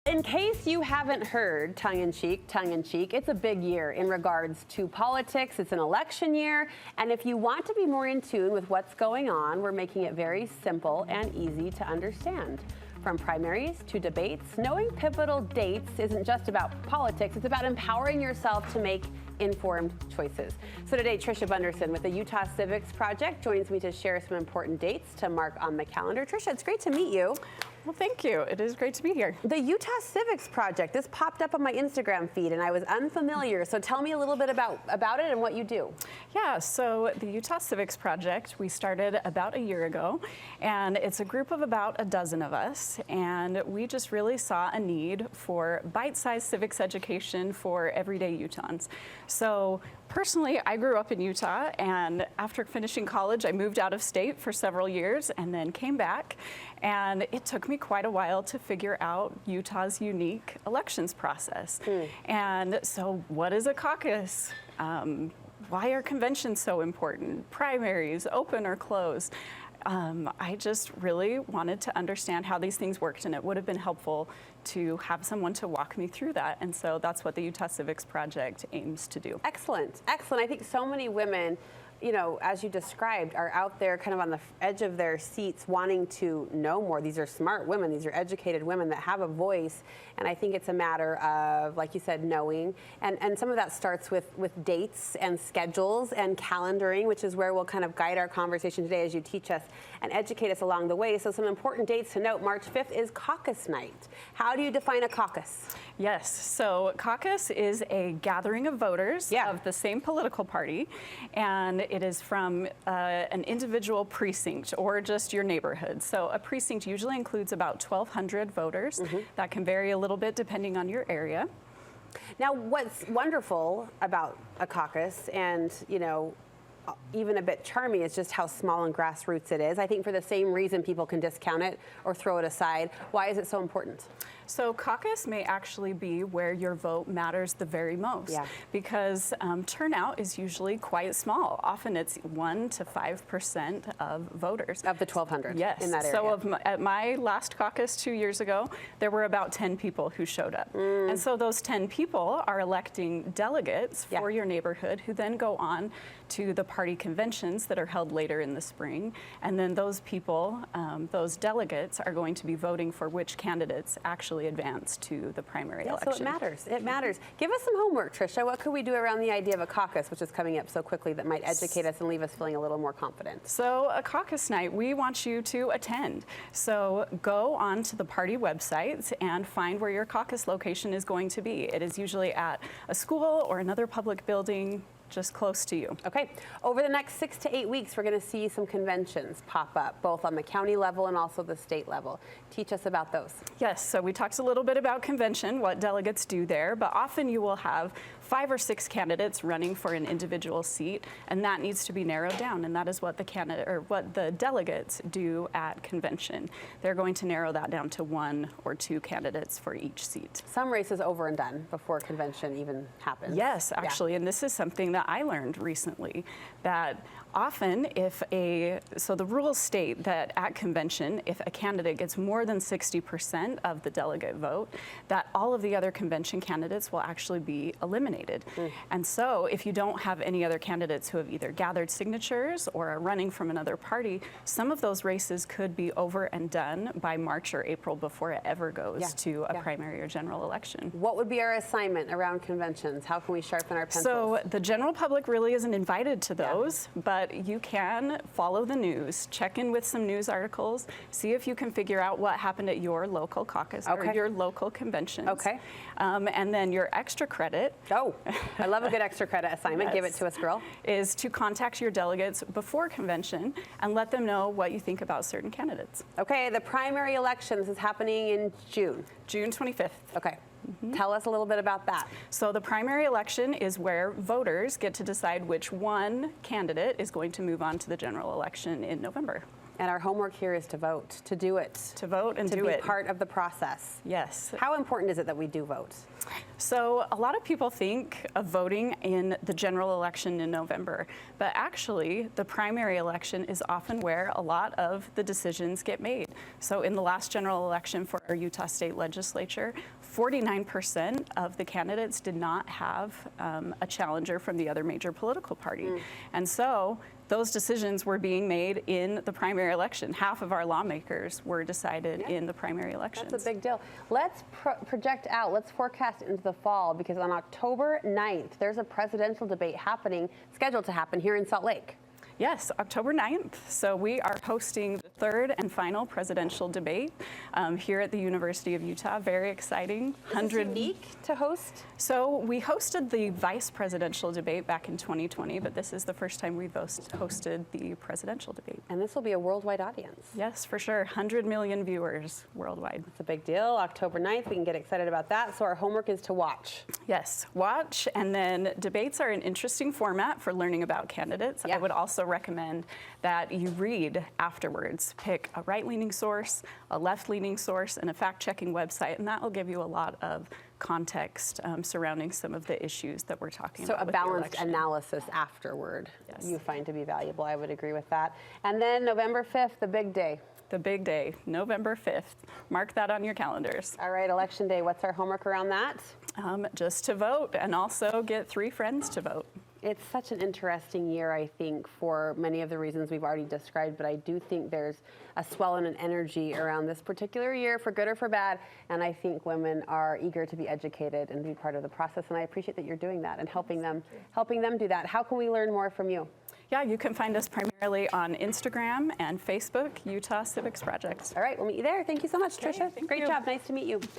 In case you haven't heard, tongue-in-cheek, it's a big year in regards to politics. It's an election year, and if you want to be more in tune with what's going on, we're making it very simple and easy to understand. From primaries to debates, knowing pivotal dates isn't just about politics, it's about empowering yourself to make informed choices. So today, Tricia Bunderson with the Utah Civics Project joins me to share some important dates to mark on the calendar. Tricia, it's great to meet you. Well, thank you. It is great to be here. The Utah Civics Project, this popped up on my Instagram feed and I was unfamiliar. So tell me a little bit about it and what you do. Yeah, so the Utah Civics Project, we started about a year ago, and it's a group of about a dozen of us, and we just really saw a need for bite-sized civics education for everyday Utahns. So personally, I grew up in Utah, and after finishing college, I moved out of state for several years and then came back. And it took me quite a while to figure out Utah's unique elections process. And so what is a caucus? Why are conventions so important? Primaries, open or closed? I just really wanted to understand how these things worked, and it would have been helpful to have someone to walk me through that. And so that's what the Utah Civics Project aims to do. Excellent, excellent. I think so many women, you know, as you described, are out there kind of on the edge of their seats wanting to know more. These are smart women. These are educated women that have a voice. And I think it's a matter of, like you said, knowing. And some of that starts with dates and schedules and calendaring, which is where we'll kind of guide our conversation today as you teach us and educate us along the way. So some important dates to note. March 5th is caucus night. How do you define a caucus? Yes, so caucus is a gathering of voters of the same political party, and it is from an individual precinct or just your neighborhood. So a precinct usually includes about 1,200 voters. That can vary a little bit depending on your area. Now, what's wonderful about a caucus, and you know, even a bit charming, is just how small and grassroots it is. I think for the same reason people can discount it or throw it aside. Why is it so important? So caucus may actually be where your vote matters the very most, because turnout is usually quite small. Often it's 1 to 5% of voters. Of the 1,200 yes. in that area. So at my last caucus 2 years ago, there were about 10 people who showed up. And so those 10 people are electing delegates for your neighborhood who then go on to the party conventions that are held later in the spring. And then those people, those delegates, are going to be voting for which candidates actually advance to the primary election. So it matters. It matters. Give us some homework, Tricia. What could we do around the idea of a caucus, which is coming up so quickly, that might educate us and leave us feeling a little more confident? So a caucus night, we want you to attend. So go on to the party websites and find where your caucus location is going to be. It is usually at a school or another public building just close to you. Okay. Over the next 6 to 8 weeks, we're going to see some conventions pop up, both on the county level and also the state level. Teach us about those. Yes, so we talked a little bit about convention, what delegates do there, but often you will have 5 or 6 candidates running for an individual seat, and that needs to be narrowed down, and that is what the delegates do at convention. They're going to narrow that down to 1 or 2 candidates for each seat. Some races over and done before convention even happens. Yes, actually, and this is something that I learned recently, that often so the rules state that at convention, if a candidate gets more than 60% of the delegate vote, that all of the other convention candidates will actually be eliminated. And so if you don't have any other candidates who have either gathered signatures or are running from another party, some of those races could be over and done by March or April before it ever goes to a primary or general election. What would be our assignment around conventions? How can we sharpen our pencils? So the general public really isn't invited to those, but you can follow the news, check in with some news articles, see if you can figure out what happened at your local caucus or your local conventions. And then your extra credit. Oh, I love a good extra credit assignment. Give it to us, girl. Is to contact your delegates before convention and let them know what you think about certain candidates. Okay, the primary elections is happening in June. June 25th. Okay. Tell us a little bit about that. So the primary election is where voters get to decide which one candidate is going to move on to the general election in November. And our homework here is to vote, to do it. To vote and do it. To be part of the process. Yes. How important is it that we do vote? So a lot of people think of voting in the general election in November, but actually the primary election is often where a lot of the decisions get made. So in the last general election for our Utah State Legislature, 49% of the candidates did not have a challenger from the other major political party. And so those decisions were being made in the primary election. Half of our lawmakers were decided in the primary elections. That's a big deal. Let's project out, let's forecast into the fall, because on October 9th, there's a presidential debate scheduled to happen here in Salt Lake. Yes, October 9th. So we are hosting the third and final presidential debate here at the University of Utah. Very exciting. Is it unique to host? So we hosted the vice presidential debate back in 2020, but this is the first time we've hosted the presidential debate. And this will be a worldwide audience. Yes, for sure. 100 million viewers worldwide. It's a big deal. October 9th, we can get excited about that. So our homework is to watch. Yes, watch. And then debates are an interesting format for learning about candidates. Yeah. I would also recommend that you read afterwards. Pick a right-leaning source, a left-leaning source, and a fact-checking website, and that will give you a lot of context surrounding some of the issues that we're talking about. So a balanced analysis afterward you find to be valuable. I would agree with that. And then November 5th, the big day. The big day, November 5th. Mark that on your calendars. All right, Election Day. What's our homework around that? Just to vote, and also get 3 friends to vote. It's such an interesting year, I think, for many of the reasons we've already described, but I do think there's a swell and an energy around this particular year, for good or for bad, and I think women are eager to be educated and be part of the process, and I appreciate that you're doing that and helping them do that. How can we learn more from you? Yeah, you can find us primarily on Instagram and Facebook, Utah Civics Project. All right, we'll meet you there. Thank you so much, Tricia. Thank Great you. job. Nice to meet you.